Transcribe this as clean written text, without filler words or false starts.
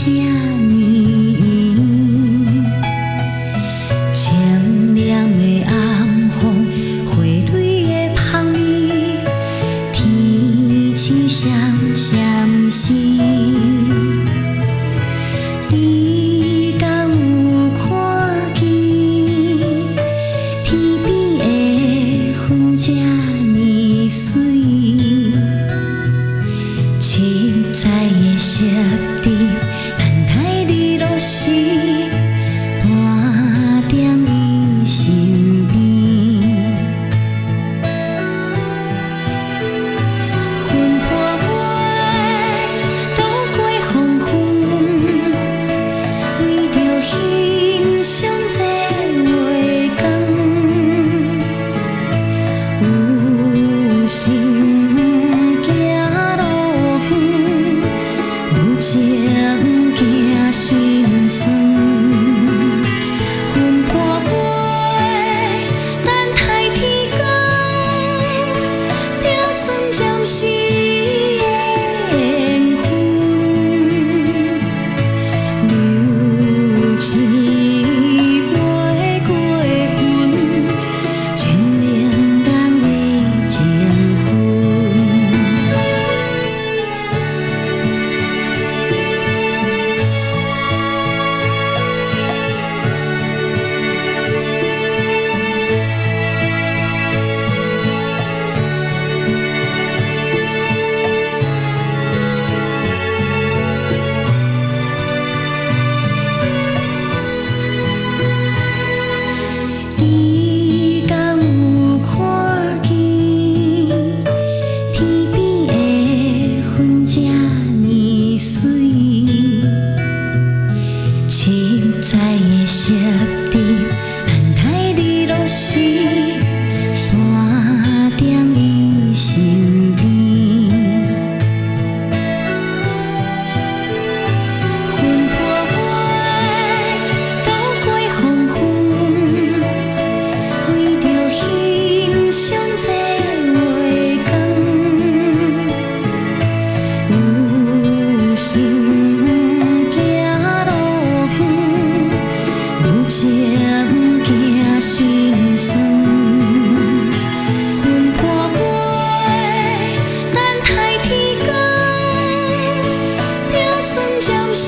这呢远，清凉的暗风，花蕊的香味，天气闪闪时，你敢有看见天边的云这呢水？七彩的湿地，等待日落时，半点伊身边。云破月，渡过黄昏，为着欣赏这月光。有心情行心酸，云破月，等待天光，就算暂时的缘分，流星月过云，牵连人的情分。你敢有看见天边的云这呢水？七彩的湿地，等待日落时，半点伊身边。云破月，渡过黄昏，为着欣赏这月光。有心行路远，有情行心酸。云破月，等待天光，就算暂时。